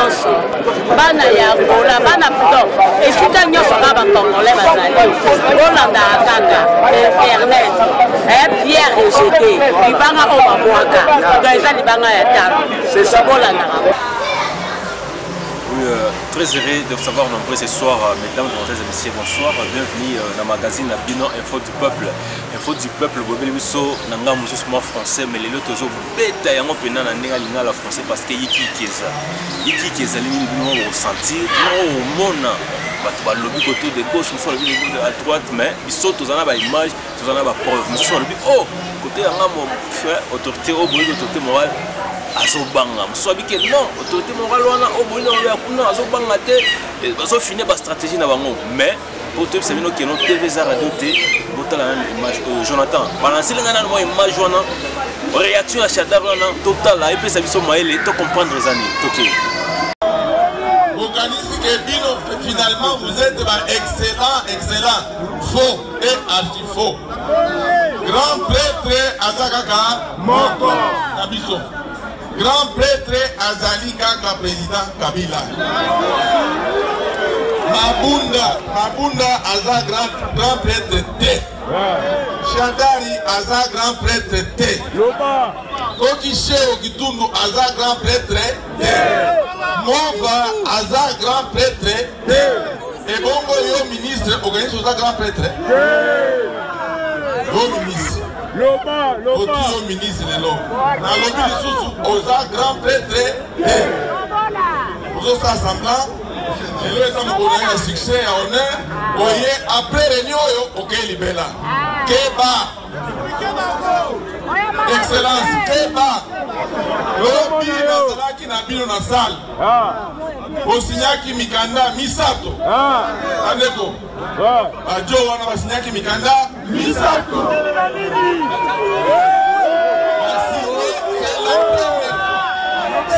nyonso bana ya Angola bana plutôt esika nyonso kaka bacongolais bazali olanda kaka internet Pierre rejeté libanga oyo babwaka to eza libanga ya talo bolandaka. Très heureux de vous savoir nombreux ce soir, mesdames, mademoiselles et messieurs, bonsoir. Bienvenue dans le magazine Bino Info du Peuple. Info du Peuple, Bobel Bisso, Nanga Moussous, moi français, mais les autres ont bêta et on peut n'en aller la français parce que Yiki Kiesa. Yiki Kiesa, nous ressentir, nous mona. Le lobby côté de gauche, nous sommes le lobby à droite, mais ils sont tous en a image, tous en a preuve. Nous sommes le lobby, oh, côté en a mon frère, autorité, au bout de l'autorité morale. Azobanga muswabike non autorité morale wana obona ya kuna azobanga te bazo finir ba stratégie na bango mais pour tout semino que non TV za radio te botala na image Jonathan balancer ngana na image wana réaction à Shadar wana total et puis ça biso maele to comprendre zani toké organisme que Bino finalement vous êtes excellent faux et archi faux grand prêtre Azakaka Moko Nabiso. Grand prêtre Azali Kaka président Kabila. Mabunda Aza grand prêtre T. Chandari Aza grand prêtre T. Kokisheo Kitundu Aza grand prêtre T. Mova Aza grand prêtre T. Et Bongo yo ministre organise Aza grand prêtre T. Yo ministre. Au ministre de l'eau. Dans le ministre, aux grand prêtre, aux assemblants, nous avons succès et honneur. Après réunion, ok, libéral. Keba. Excellence, Keba. Lobby Nazalaki Nabino na salle. Osinyaki Mikanda Misato. Andeko. Ajo wana basinyaki Mikanda Misato.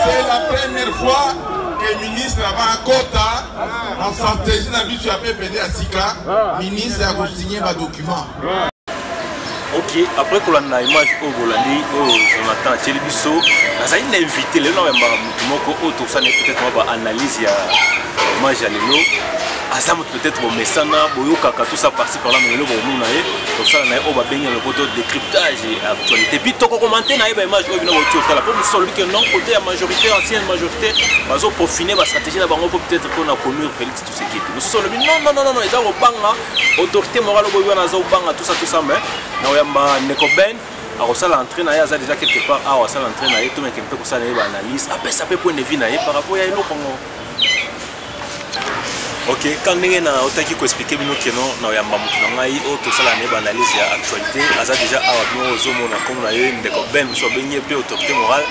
C'est la première fois que le ministre a Kota en stratégie d'habitude à PPD à Sika, ministre a signé un document. Ok, après qu'on a une image au Bolandi, au Jonathan Tchélibiso, nous avons invité les gens qui ont peut-être analyse l'image à l'élo. Azam peut-être au Messana, Boyokaka, tout ça par-ci par-là, mais le bon nous comme ça on va baigner le côté décryptage et actualité. Puis tu commenter na image au bino autour là pour nous solver que non côté la majorité ancienne majorité, bazo peaufiner ma stratégie na bango peut-être qu'on a connu Félix Tshisekedi. Nous sommes non ils ont banga autorité morale au boyo na zo banga tout ça mais na yamba Nekoben a reçu l'entrée na yaza déjà quelque part a reçu l'entrée na tout mais quelque peu ça na analyse après ça peut point de vue na par rapport à elo Congo. Ok, quand nous avons expliqué que nous avons une analyse de l'actualité, nous avons déjà dit que nous avons une autorité morale,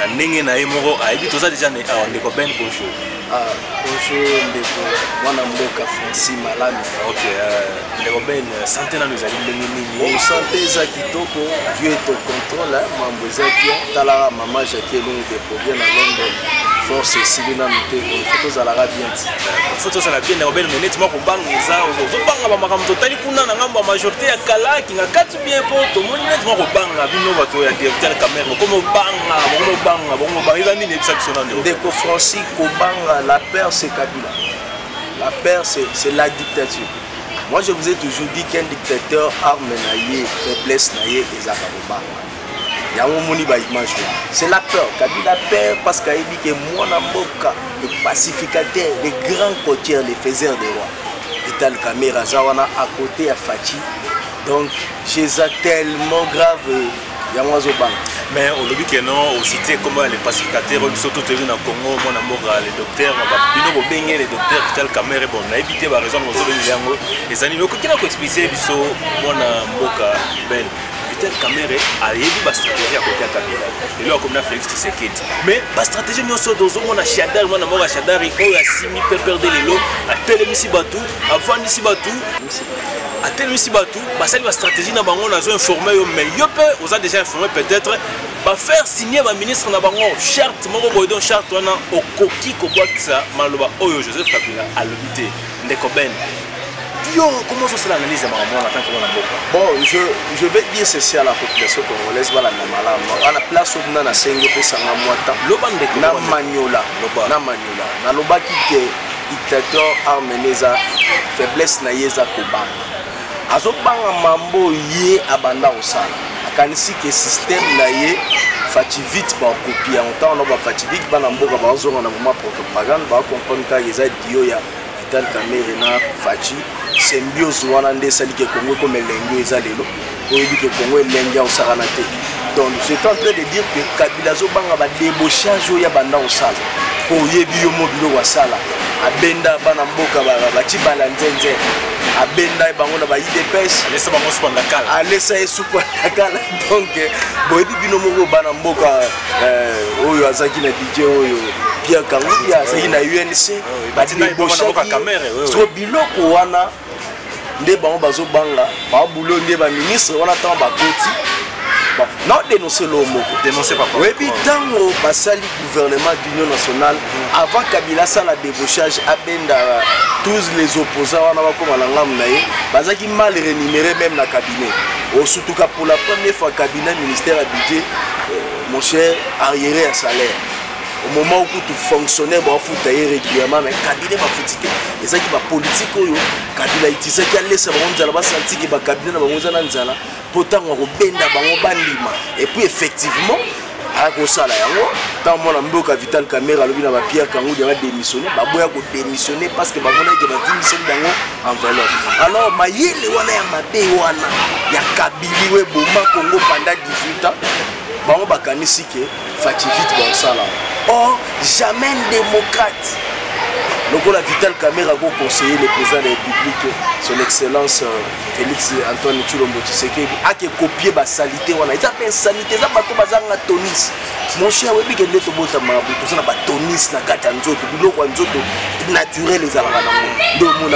nous avons déjà bonjour. Bonjour, Mwana Mboka Francis Malami. Ok, Ndeko santé na nous allons santé za kitoko, Dieu est au contrôle, mambo za bien, tala maman Jackie Lungu de bien à Londres. Force Silina Mute, photos à la bien. Photos à la bien, Ndeko mais nettement pour bang ça, on bang ba makambo totali kuna na ngamba majorité ya kala ki nga kati bien po to moni nettement ko banga bino bato ya directeur caméra comme banga, ils ont mis une section dans Ndeko Francis Kobanga, la peur c'est Kabila. La peur c'est la dictature. Moi je vous ai toujours dit qu'un dictateur arme naïe, faiblesse naïe et Zakaboba. C'est la peur. Kabila peur parce qu'il dit que Mwana Mboka, le pacificateur, les grands côtiers, les faiseurs des rois. Vital Kamera Zawana à côté à Fachi. Donc, j'ai ça tellement grave. Mais au début que non, au cité comment les pacificateurs, surtout tenu dans le Congo, Mwana Mboka, les docteurs, les docteurs Vital Kamera, bon, on a évité par exemple les animaux qui ont expliqué Mwana Mboka Ben. Vital Kamere a eu une stratégie à côté de Kabila. Et là, comme Félix Tshisekedi. Mais la stratégie, nous sommes dans un Shadar, on a mort à Shadar, et on a 6 000 perdre les lots, à Télémissi Batou, à Vandissi Batou, à Télémissi Batou, c'est la stratégie, nous avons informé, mais vous avez déjà informé peut-être, faire signer le ministre de la charte, mon charte, on a au coquille, au bois que ça, Maloba, Oyo Joseph Kabila, à l'habité, Ndekoben. Comment ça c'est l'analyse de Maman en tant que bon, je vais dire ceci à la population congolaise, voilà, à la place où on a 5 na Maniola, na lobaki ke dictateur Armeneza faiblesse na yeza kobanga. Azobanga mambo ye abanda osala. Akanisi ke système na ye fati vite ba copier en temps on va fati vite bana mboka ba zonga na moment propagande ba comprendre ka yeza dio ya Vital Kamerhe na fati symbiose wana nde sali ke Congo comme lengo eza lelo oyebi ke Congo elenga osala te. Donc je suis en train de dire que Kabila zobanga ba débauchage ya banda osala po yebi yo mobilo wasala abenda bana mboka ba tibala nzenze abenda bango na ba IDPS laisse bango supanda kala alesa supanda kala donc boyebi bino moko bana mboka oyo azaki na DJ oyo Pierre Kanguya azaki na UNC ba débauchage so biloko wana nde bango bazobanga ba bulo nde ba ministre wana tant ba koti. Bon, non dénoncer l'homme. Dénoncer pas. Oui, puis tant au passali gouvernement d'Union nationale, avant Kabila ça la débauchage à Benda, tous les opposants on a comme la langue naïe, bazaki mal rémunéré même la cabinet. Surtout que pour la première fois cabinet ministère à budget, mon cher arriéré à salaire. Au moment où tout fonctionnait, bon, faut tailler régulièrement, mais cabinet va foutre. Et ça qui va politique, Kabila itisait qu'il allait se rendre à la base, sentir qu'il va cabinet dans la nzala. Pourtant on benda bango bandima et puis effectivement à kosala yango tant mon mboka Vital Kamerhe alobi na ba Pierre Kanguya va démissionner ba boya ko démissionner parce que ba mona ke ba démissionner bango enveloppe alors mayele wana ya mabe wana ya Kabili we boma Congo pendant 18 ans bango bakanisi ke fati vite ba sala or jamais démocrate. Donc on a Vital Kamerhe a conseillé le président de la République, son excellence Félix Antoine Tshilombo Tshisekedi, a copié la salité. Ils appellent salité, ils appellent tonis. Mon cher, oui, il y a des marabout, tout ça, tonis, na katanzo, biloko nzoto naturel les alana. Donc mon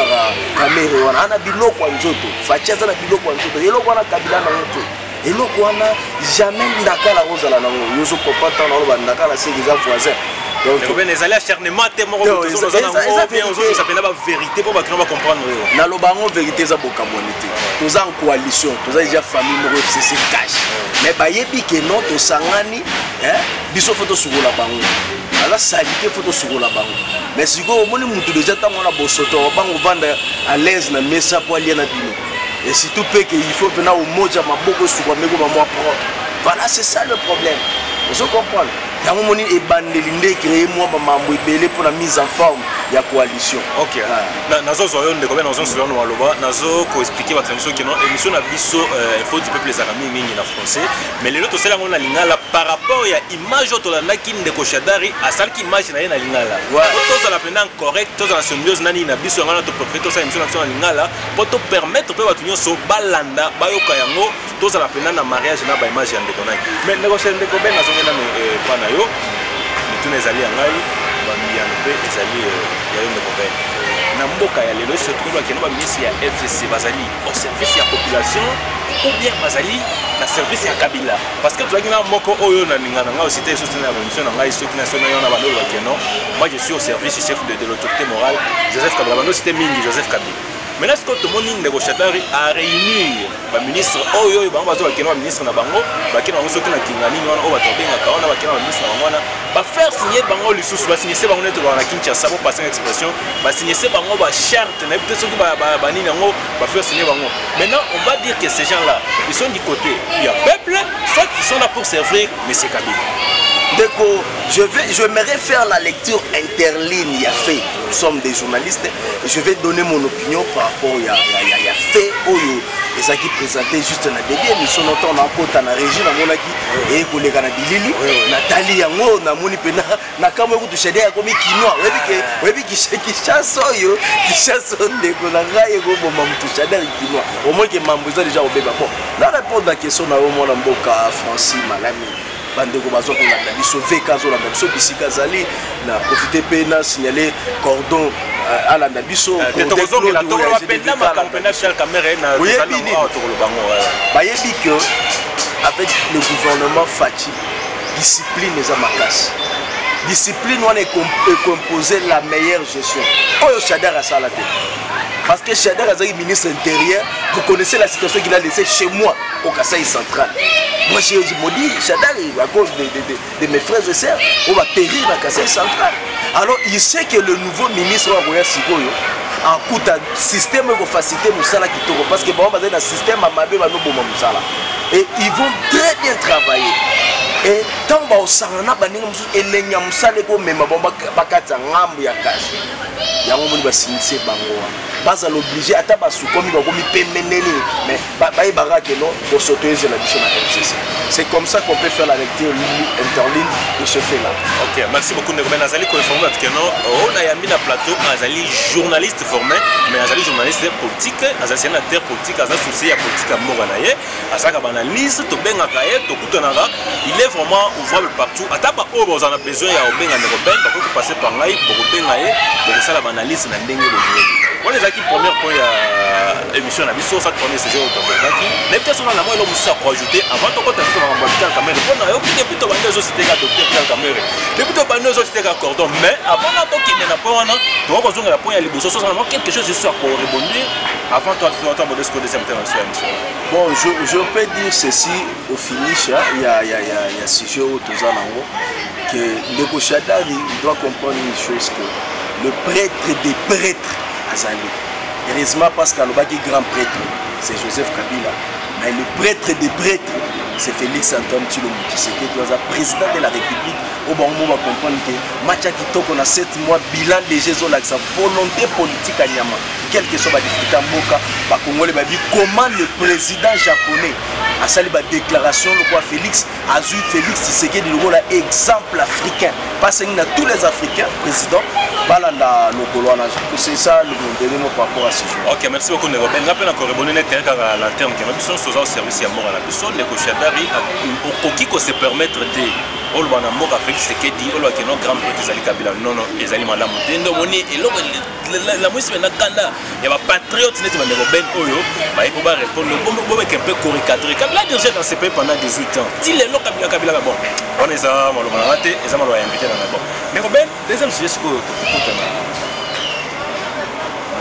Kamerhe, on a biloko nzoto, fatia na biloko nzoto, biloko na Kabila na nzoto. Et là, jamais ndakala rozala na ngo, yozo kopata na lo ndakala c'est des voisins. Donc les alliés acharnement tellement ça s'appelle la vérité pour comprendre. Na lo bango vérité za bokamonité. Tous en coalition, tous déjà famille mo FCC cash. Mais ba yebi que non to sangani, biso photo sukola bango. Ala salité photo sukola bango. Mais si go moni mutu déjà tango na bosoto bango vanda à l'aise na mesa pour aller na bino. Et si tout peut qu'il faut venir au moja maboko sukola meko ba moi propre. Voilà, c'est ça le problème. Vous comprenez? Il y a un moment où il créé moi pour la mise en forme de la coalition. Ok. Nazo expliquer votre émission qui non émission na biso info du peuple les amis en français mais les autres c'est là on a lingala par rapport à image to la nakine de Koshadari à celle qui image na na lingala. Tous la pendant correct tous la symbiose nani na biso ngana to prophète ça émission na lingala pour te permettre pe batunyo so balanda bayoka yango tous la pendant na mariage na ba image ya ndeko nai. Mais négocier ndeko ben nazo ngena pana yo tous les alliés ngai ba miyanpe les alliés ya yo ndeko ben. Na mboka ya lelo se trouve que na ministre ya FCC bazali au service ya population ou bien bazali na service ya Kabila parce que tu as na moko oyo na lingana nga aussi te soutenir la mission na ngai ceux qui na sona yo na balo ba keno moi je suis au service chef de l'autorité morale Joseph Kabila bano c'était mingi Joseph Kabila. Maintenant ce que tout le monde de Koshadari a réuni le ministre oyo bango bazo bakeno ministre na bango bakeno bango soki na kingani wana o batobenga ka wana bakeno ministre na bango wana ba faire signer bango lisusu ba signer bango neto na Kinshasa pour passer une expression ba signer bango ba charte na peut-être soki ba nini yango ba faire signer bango. Maintenant on va dire que ces gens-là ils sont du côté du peuple soit ils sont là pour servir monsieur Kabila. Donc, je vais faire la lecture interligne. Il y a fait, nous sommes des journalistes. Je vais donner mon opinion par rapport à fait. Et ça qui présentait juste la début. Nous sommes en côte en région. Et pour les Canadiens, Nathalie Yango, Namoni Pena, Nakamo de Chedé a commis Kinois. Qui chasse qui chasse les Golanga et Gobomam to Chedé Kinois. Au moins que Mamouza déjà au bébé. Là, répondre à la question, au moins en Boka, Francis, Malami. Bandeko bazo ko la biso veka zo la biso bisika zali na profiter pe na signaler cordon à la biso cordon la to la pena ma campagne Vital Kamerhe na bayebi que avec le gouvernement Fati discipline les amakas discipline on est composer la meilleure gestion oyo Chadar a salate Parce que Chadar Azari, ministre intérieur, vous connaissez la situation qu'il a laissée chez moi, au Kasaï central. Moi, je me dis, Chadar, à cause de mes frères et sœurs, on va périr à Kasaï central. Alors, il sait que le nouveau ministre va envoyer Sikoyo. En coup de système de faciliter Moussala qui tourne parce que bon, on va un système à Mabé, Moussala. Et ils vont très bien travailler. Et tant que vous savez, et les Moussala, même bon, bakata ngambu ya kashi. Ya ngombo ba sinise bango. Baza l'obligé ata ba sukomi ba komi pemeneni mais ba ibara que non pour s'autoriser la mission à RCC. C'est comme ça qu'on peut faire la lecture interligne de ce fait là. OK, merci beaucoup Negoben Azali ko informer que non on a yami na plateau Azali journaliste formé mais Azali journaliste politique, Azali sénateur politique, Azali souci ya politique à Moranaye, Azaka analyse to benga kaye to kutonara, il est vraiment ouvrable partout. Ata ba o on a besoin ya obenga Negoben ba ko passer par ngai pour benga ye pour ça la analyse na ndenge lo. On les a qui premier point émission na biso ça premier c'est au Tobaki. Les personnes là moi ils ont ajouté avant de côté sur la hôpital Cameroun. On a eu depuis to bande société ka docteur Cameroun. Depuis to bande société ka cordon mais avant là to qui n'a pas on doit besoin la point ya liboso ça vraiment quelque chose sur pour rebondir avant toi modeste de cette émission. Bon, je peux dire ceci au finish, il y a sujet au Tozanango que le Koshadari doit comprendre une chose que le prêtre des prêtres Azali. Heureusement parce qu'à l'Obaki grand prêtre, c'est Joseph Kabila. Mais le prêtre des prêtres, c'est Félix Antoine Tshilombo Tshisekedi, qui est président de la République. Au bon moment, on va comprendre que Macha Kitoko, on a 7 mois, bilan de Jésus, sa volonté politique à Nyama. Quel que soit la difficulté à Mboka, comment le président japonais a sali la déclaration, le roi Félix, a vu Félix Tshisekedi, le rôle exemple africain. Parce que tous les Africains, présidents, c'est ça le dernier mot par rapport à ce jour. Ok, merci beaucoup Negoben. Je rappelle encore rebonner à la terme que nous sommes au service à mort à la personne. Les Koshadari, au se permettre de Olwana Moka Félix Tshisekedi, Olwana Keno Grand Prêtre Ezali Kabila, non, Ezali Madame Mutendo, Moni, et la musique est Kanda. Il y a des patriotes qui sont Negoben Oyo, il faut répondre, on est un peu caricaturé. Kabila a dirigé dans ce pays pendant 18 ans. Si les lots Kabila, bon, on est à Malomanaté, et ça m'a invité dans la bon. Negoben, deuxième sujet, c'est que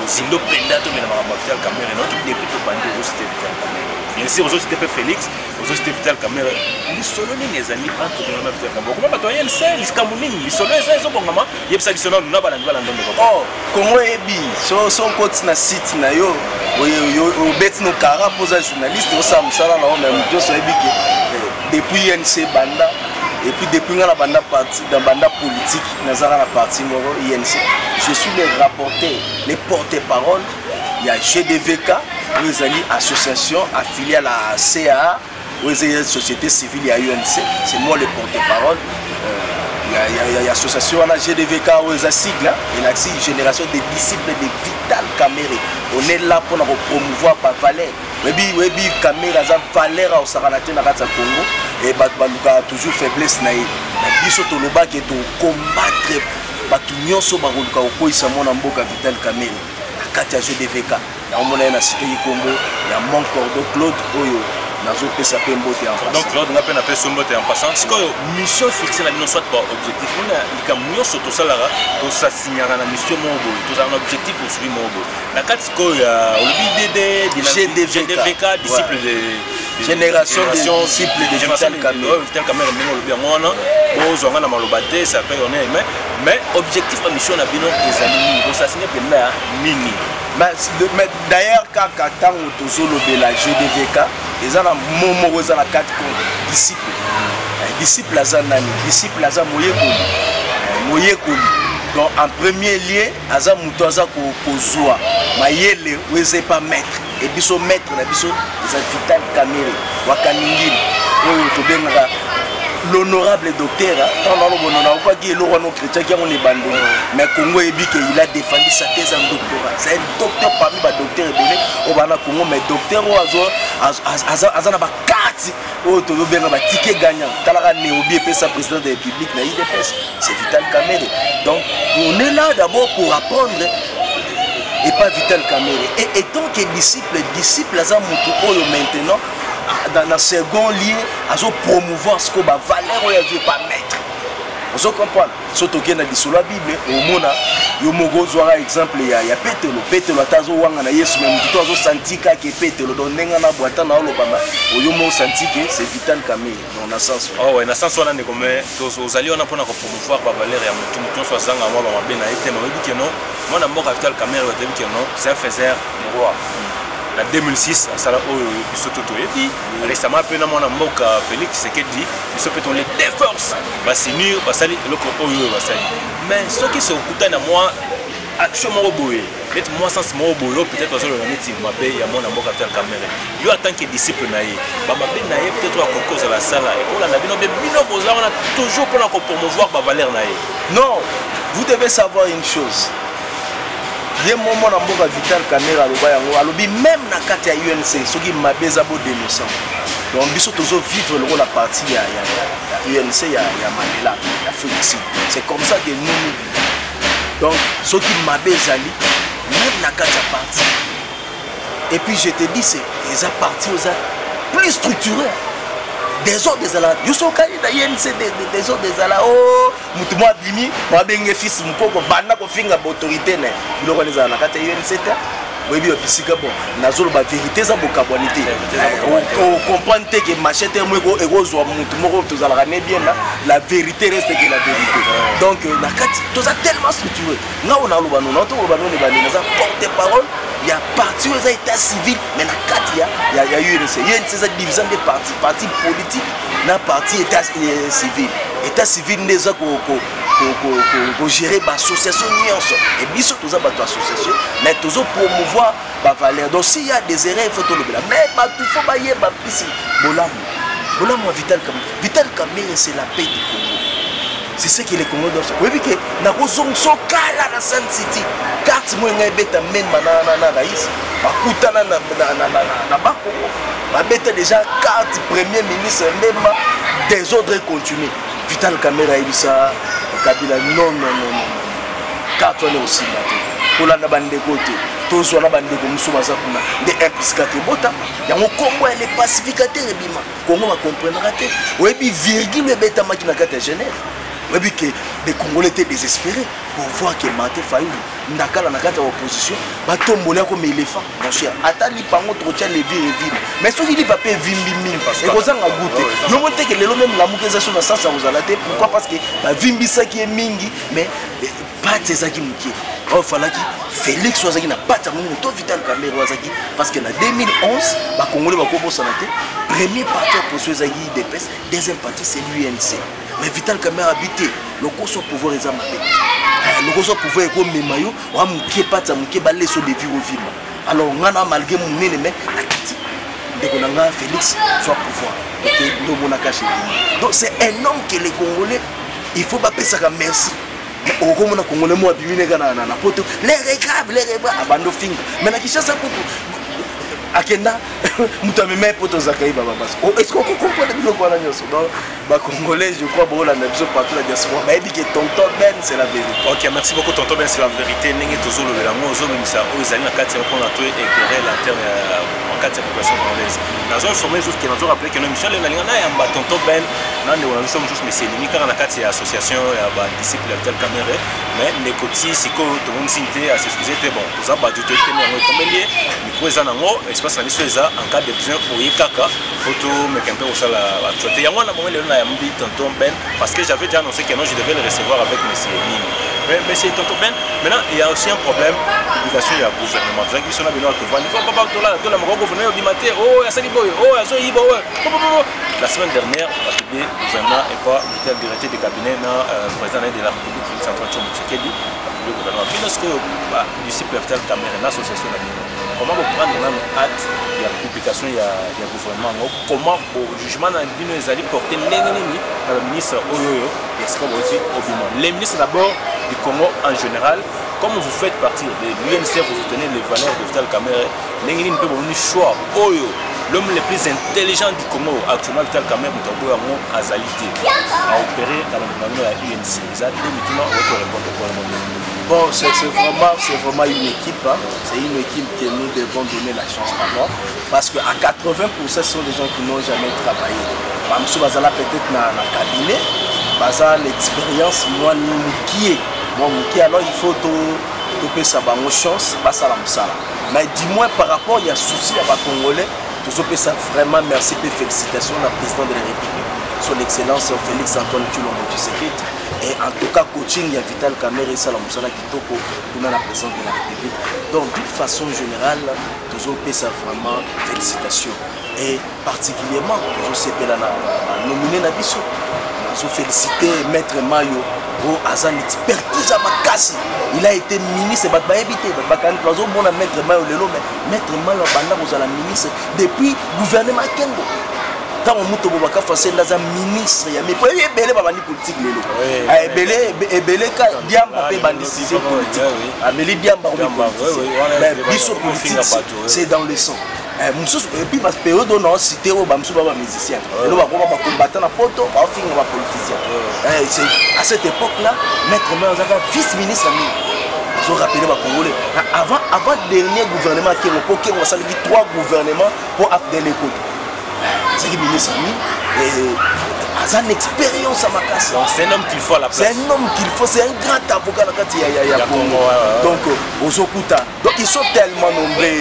Sindo Penda, tu mets dans la caméra, non, tu n'es plus au bandit aux sociétés vitales caméra. Bien sûr, aux sociétés Félix, aux sociétés vitales caméra. Les solos les amis entre dans la vitale caméra. Comment tu as un seul, les camounines, les solos, ils sont bons, maman. Il y a ça qui sont là, bas dans le oh, comment est bi, son côté na site na yo, au bête nos caras pour un journaliste, on s'en sort là, on a un peu ça depuis NC Banda. Et puis depuis la banda parti dans banda politique, nazara la partie moro INC. Je suis le rapporteur, les porte-parole. Il y a GDVK, où ils ont une association affiliée à la CAA, où ils ont une société civile, il y a UNC. C'est moi le porte-parole. Il y a une association à la GDVK où ils ont sigle, il y a une génération de disciples de Vital Kamere. On est là pour promouvoir par valeur. Webi Kamere a valeur au Saranate na Congo. Et baluka toujours faiblesse na biso to loba ke to combattre batu nyonso baluka okoisa mona mboka Vital Kamere akati ya GDVK ya omona na cité Kongo ya mon cordo Claude oyo nazo pesa pe mbote en passant. Donc Claude n'a pas appelé son mbote en passant. Ce que mission fixée na bino soit pas objectif. On a likamyo soto salara to sa signara na mission mobo. To un objectif pour suivre mobo. La carte ko ya olbi GDVK disciple de génération disciple de Vital Kamere. Vital Kamere ndingo lobi ngona bozonga na malobate ça peut on est mais objectif la mission na bino ezali ko sa signer pena nini. Mais d'ailleurs quand tango tozolo de la GDVK ezana momo ezana 4 disciple. Disciple azanani, disciple aza moyekoli. Donc en premier lieu aza muto aza kozwa mayele weze pas maître. Et biso maître na biso eza Vital Kamere wakaningini oyo tobengaka l'honorable docteur pendant le bonheur on voit qu'il aura nos chrétiens qui ont les bandes mais Congo ebi que il a défendu sa thèse en doctorat c'est un docteur parmi les docteurs belé au bana Congo mais docteur azana ba carte o to benga ba ticket gagnant talaka néobi et sa président de la République na IDPS c'est Vital Kamere. Donc on est là d'abord pour apprendre et pas Vital Kamere. Et tant que disciple aza mutu oyo maintenant dans le second lieu, à promouvoir ce qu'on va valeur ou pas mettre. Vous comprenez? Surtout qu'il y a sur la Bible, au monde, il y a un exemple, il y a Pételo. Pételo a tazo wanga na Yesu, mais tout le monde senti que Pételo, donc n'enga na boîte na olobama, au yomo senti que c'est Vital Kamerhe, dans le sens. Oh ouais, dans le sens où on a comme aux alliés on a pour nous promouvoir par valeur et à mon tour soit zanga moi on va bien été mais dit que non, moi na mort Vital Kamerhe on dit que non, c'est un faiseur du roi. En 2006, à Sala Bisototo et puis récemment, après mon amour Félix Tshisekedi, ils sont peut-être les défenses, va s'unir, va salir le Oyo, va salir. Mais ceux qui sont coûtés à moi, actuellement au bout, peut-être moi sans mon boulot, peut-être que je vais m'appeler à mon amour Vital Kamerhe. Lui en tant que disciple naïe, bah m'appeler naïe peut-être à cause de la salle et on a on a toujours pour promouvoir ma valeur naïe. Non, vous devez savoir une chose. Il y a un moment où Vital Kamerhe même dans le cas de l'UNC, ceux qui m'ont dénoncé. Donc, nous sommes vivre le rôle la partie de l'UNC, il y a Mandela, il y a Félix. C'est comme ça que nous vivons. Donc, ceux qui m'ont dénoncé, même dans le cas de la partie. Et puis, je te dis, c'est les partis plus structurés. Des autres des ala, ils sont calés d'ailleurs, des autres des ala. Oh, moi bimi, moi bien fils, mon coco, banda ko finga autorité ne. Ils ont les ala, quand il y a une c'était. Oui bien pisika bon, nazolo ba vérité ça bokabonité. On comprend que machete moi ego zo mutu moko tozala ramener bien là, la vérité reste que la vérité. Donc na kati toza tellement structuré. Nga on a lo bano, na to lo bano ne bani na porte-parole. Il y a parti aux états civils, mais il y a eu une division des partis politiques, dans parti état civil. État civil n'est pas pour gérer l'association. Et bien sûr, tous les associations, mais toujours promouvoir la valeur. Donc s'il y a des erreurs, il faut tout le faire. Mais il faut pas y aller. Bolam Vital Kamerhe. Vital Kamerhe, c'est la paix du Congo. C'est ce que les Congolais doivent faire. Vous voyez que nous avons kala na Sun City. Carte moi ngai beta men na raïs. Bakutana na Bakongo. Ba beta déjà carte premier ministre même des ordres continués. Vital Kamerhe a eu ça. Kabila non. Carte on est aussi là. Pour la bande de côté. Tous on a bande de musuma za kuna. Des implicatés bota. Ya mon Congo elle est pacificateur bima. Congo va comprendre raté. Oui bi virgule beta makina kata Genève. Oui, que les Congolais étaient désespérés pour voir que Martin Fayulu, Nakala Nakata opposition, va tomber comme éléphant. Mon cher, attends, il parle de les villes. Mais ceux qui ne peuvent pas vivre, et vous en goûté. Nous montrons que les mêmes la mobilisation dans ça vous a laté. Pourquoi? Parce que la Vimbi qui est mingi, mais pas de ça qui mouki. Il fallait que Félix soit qui n'a pas de tout Vital Kamerhe parce que en 2011, les Congolais vont commencer à later. Premier parti pour ceux qui dépassent, deuxième parti c'est l'UNC. Mais Vital Kamerhe habité, le cours son pouvoir est amaté. Le cours son pouvoir est comme mes maillots, on a mouké pas de mouké balé sur des vies au film. Alors on a malgré mon nez, mais la Kati, dès qu'on a Félix soit pouvoir, et que nous on a caché. Donc c'est un homme que les Congolais, il faut pas payer ça comme merci. Mais au Congo, les Congolais moi bimine gana na poto, les regrave, les regrave, abando finger. Mais na kisha ça pour Akenda, mutame même pour tous accueillir baba parce que est-ce qu'on comprend le quoi là nyos donc ba congolais je crois bon la nation partout la diaspora mais dit que tonton Ben c'est la vérité. OK, merci beaucoup tonton Ben, c'est la vérité ningi toujours le lango zo misa o ezali na kati ko na to éclairer l'interne en kati de population congolaise. Nazo informer juste que nazo rappeler que no mission le nalinga na ya ba tonton Ben na nde wana sommes tous mais c'est limite na kati ya association ya ba disciple Vital Kamerhe mais nekoti siko to monde cité à s'excuser te bon za ba du te tenir ngo kombelier micro za nango espace na biso eza en cas de besoin pour yikaka photo mais qu'un peu au sala actualité ya mwana moment le na ya mbi tonton Ben parce que j'avais déjà annoncé que non je devais le recevoir avec monsieur Nini. Mais monsieur tonton Ben maintenant il y a aussi un problème d'obligation du gouvernement. Vous avez vu son abonnement que il faut pas tout là le gouvernement au bimaté oh ya sali boy oh ya zo yibo la semaine dernière le gouvernement et pas le directeur de cabinet na président de la République Félix Antoine Tshisekedi le gouvernement puis lorsque disciple Vital Kamerhe l'association comment vous prendre même hâte de la publication il y a gouvernement comment au jugement dans bino ezali porter nengeni le ministre Oyoyo et ce qu'on aussi au bino les ministres d'abord du Congo en général comme vous faites partie de l'UNC vous soutenez les valeurs de Vital Kamerhe nengeni ne peut pas venir choix Oyo l'homme le plus intelligent du Congo actuellement Vital Kamerhe mutambo yango azalité a opéré dans le gouvernement de l'UNC ça définitivement autre répondre pour le moment. Bon, c'est vraiment une équipe, hein. C'est une équipe que nous devons donner la chance d'abord. Parce qu'à 80%, ce sont des gens qui n'ont jamais travaillé. Bamsou Bazala peut-être dans le cabinet, baza l'expérience moi mukie alors il faut topesa ça bango chance basala mosala mais dis-moi par rapport il y a souci à ba congolais tozopesa vraiment merci et félicitations au président de la République son excellence Félix Antoine Tshilombo Tshisekedi et en tout cas coaching il y a Vital Kamerhe sala mosala kitoko pour la présidente de la République donc d'une façon générale tozopesa vraiment félicitations et particulièrement tozosepela na nominé na biso je félicite Maître Mayo pour son expertise à Makassi. Il a été ministre de Baébité. Maître Mayo, Maître Mayo, vous avez ministre depuis le gouvernement Kengo. Quand on mouton Bobaka Fassé, il a un ministre. Mais il y a belé babani politique. Belé ka diamba pe bandi c'est politique. Belé diamba politique. C'est dans le sang. Et puis parce que période on a cité au musiciens. Et là on va combattre na poto, on finit on va politicien. C'est à cette époque-là, Maître Mayo vice-ministre je rappelle les Congolais. Avant dernier gouvernement qui on a 3 gouvernements pour affaire l'école. C'est qui ministre et une expérience à Makassi. C'est un homme qu'il faut à la place. C'est un homme qu'il faut, c'est un grand avocat à Congo. Donc, donc ils sont tellement nombreux.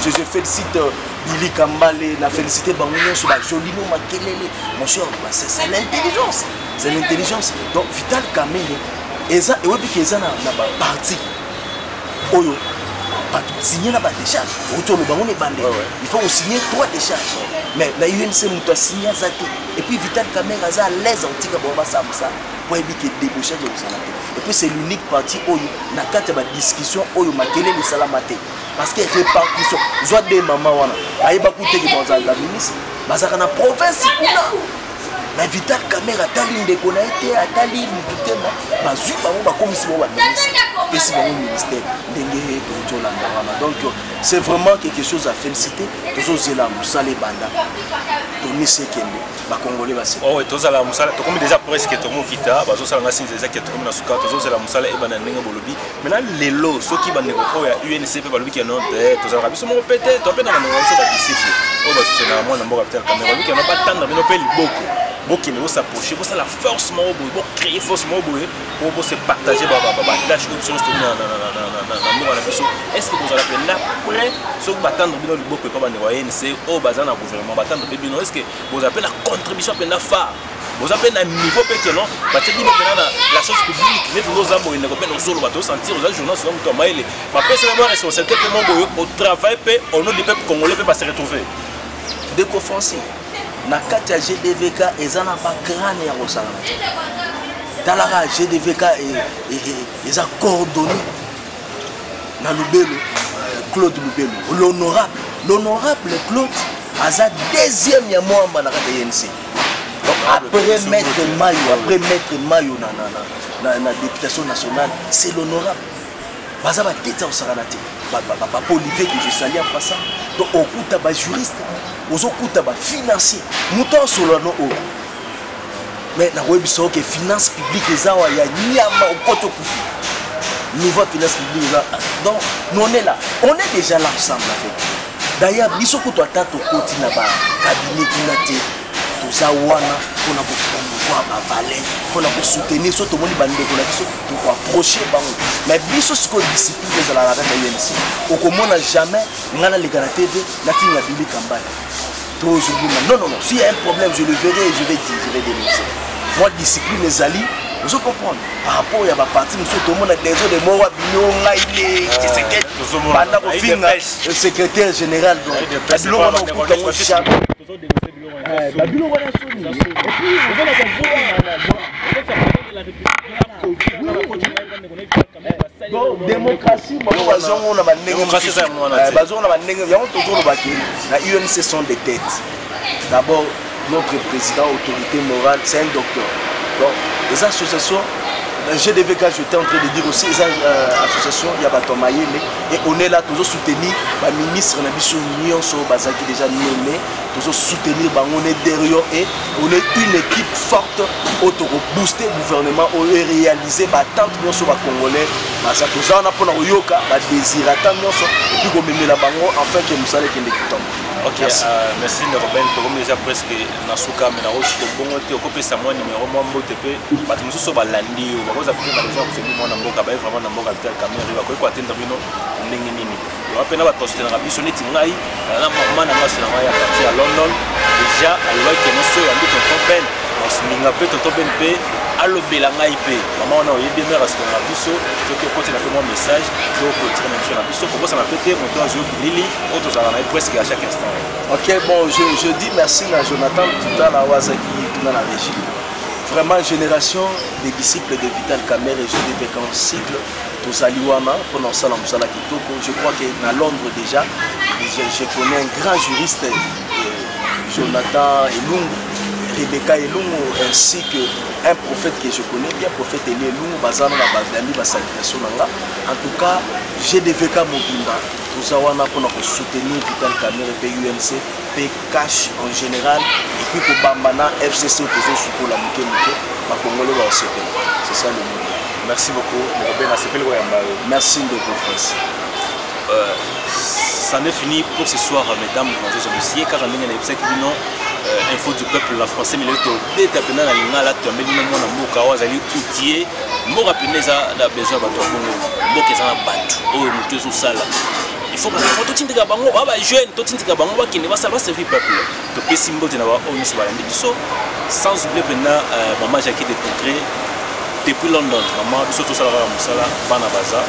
Je félicite Billy Kambale, je félicite Bangounion sur la Jolino Makelele. Mon cher, c'est l'intelligence. C'est l'intelligence. Donc, Vital Kamerhe, et puis qu'ils ont un parti. Signer la décharge. Il faut signer 3 décharges. Mais la UNC a signé et puis Vital Kamerhe a l'aise en tika bomba ça pour éviter débauchage de Osanate. Et puis c'est l'unique parti où na kati ba discussion où makele le salamate parce que répartition soit des mamans wana ayeba kuté ki dans la ministre bazaka na province kuna. Mais Vital Kamerhe a tali ndeko na été a tali mutema bazui bango ba commission ba ministre et si bango ministère ndenge to landa wana. Donc c'est vraiment quelque chose à féliciter tous la musala banda Tony Sekende ba congolais ba se oh tous la musala to comme déjà presque to mo kita bazo sala ngasi déjà qui to na suka tous la musala e bana ndenge bolobi maintenant lelo soki ba ndeko ko ya UNCP ba lobi ki non te tous la biso mo pété to pe na ndeko so ba disciple o ba c'est na moi na mboka Vital Kamerhe lobi ki na ba tanda bino pe liboko qui ne s'approcher, pour la force pour créer force pour se partager tâche comme sur est-ce que vous allez appeler après ce que vous attendez le beaucoup comme ANC au bazar dans gouvernement attendre est-ce que vous appelez la contribution à phare vous appelez un niveau que non parce que la chose publique mais nos amours ne pas nous bateau sentir aux journaux sur comme mail ma personnellement responsabilité au travail au nom du peuple congolais peut pas se retrouver décoffensive na kati ya GDVK eza na ba crâne ya kosala talaka GDVK eza coordonné na Lubelo Claude Lubelo l'honorable Claude aza deuxième ya mwamba na kati ya NC donc après Maître Mayo na députation nationale c'est l'honorable baza ba teta osala na te ba Olivier que je salue en passant donc okuta ba juriste ozokuta ba financier muto solo no o mais na webiso que finance publique ezawa ya nyama okoto kufi niveau finance publique là donc on est déjà là ensemble avec d'ailleurs biso ko to atato koti na ba cabinet kinate to za wana pona ko promouvoir ba valeur pona ko soutenir so to moni bande ko na biso to ko approcher bango mais biso siko discipline za la kata yensi okomona jamais ngana le kana TV na finga Billy Kambale. Non, s'il y a un problème, je le verrai et je vais dénoncer. Moi, discipline les alliés, vous comprenez. Par rapport à ma partie, nous sommes tout le monde des autres, des morts, le secrétaire général. Démocratie, la UNC sont des têtes. D'abord, notre président, autorité morale, c'est un docteur. Donc, les associations, GDVK, j'étais en train de dire aussi, les associations, il y a Batomaye, et on est là, toujours soutenir le ministre, on a mis l'Union, qui déjà nommé, toujours soutenir, on est derrière et on est une équipe forte, pour booster le gouvernement, pour réaliser, tant que sur les Congolais, on a pour le désir, et puis on met la bango, afin que nous allons être Ok, merci de Robin. Comme déjà presque Nasuka, mais on a bon côté, on peut passer moi numéro moi MOTP. Parce que nous sommes balandi, on va vous appeler dans les gens qui sont moi n'amboka, vraiment n'amboka vital caméra, il va quoi atteindre bino n'ingini. On va peine à poster dans la biso netingai, la maman n'a pas sur la partie à London. Déjà, à l'ouest que nous sommes en train de comprendre, on se met un peu de temps benpe. Allo belanga IP maman on a eu bien parce qu'on a biso ce que quand il a fait mon message donc tirer même sur la biso pour ça m'a pété mon temps Lili autres ça en a presque à chaque instant. Ok, bon, je dis merci à Jonathan tout à la Wazaki tout dans la régie. Vraiment génération des disciples de Vital Kamerhe et je dis qu'en cycle tous aliwana pendant ça la musala kitoko. Je crois que à Londres déjà je connais un grand juriste Jonathan Elungu, Rebecca Elungu ainsi que un prophète que je connais bien, prophète Elie Elungu, Bazana Bazali, Basalutation Nanga. En tout cas, j'ai des VK Mobimba, tout ça, on a pour soutenir Vital Kamerhe, PUMC, P-Cash en général, et puis pour Bambana, FCC, toujours sous la Mouké, ma Congolais va aussi. C'est ça le mot. Merci beaucoup, merci de confiance. Ça n'est fini pour ce soir, mesdames, mesdemoiselles, car on a une info du peuple la français, mais le tout est appelé à l'ingala, tu as mis le monde en moka, vous allez outiller, moi rappeler ça, la besoin de toi, moi qui s'en a battu, oh, nous tous ça là. Il faut que tout le monde bango, jeune, tout le monde bango, qui ne va pas servir peuple. Tu peux symbole de n'avoir on se va sans oublier maintenant maman Jackie de Congrès depuis London, maman surtout ça là, musala, banabaza.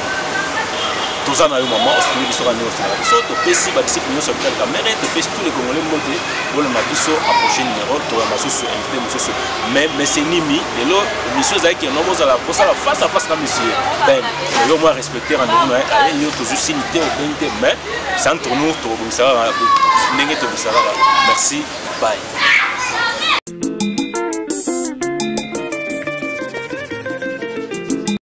Tout ça n'a eu maman, on se trouve sur tu peux si disciple sur Vital Kamerhe, tu peux tous les Congolais monter pour le mabiso à prochain numéro, tu vas m'assurer sur invité monsieur. Mais c'est Nimi, et là, monsieur Zaki, on a la face à face à monsieur. Ben, le moins respecter rendez-vous, il y a toujours sinité ou bénité, mais c'est entre nous, tu vas merci, bye.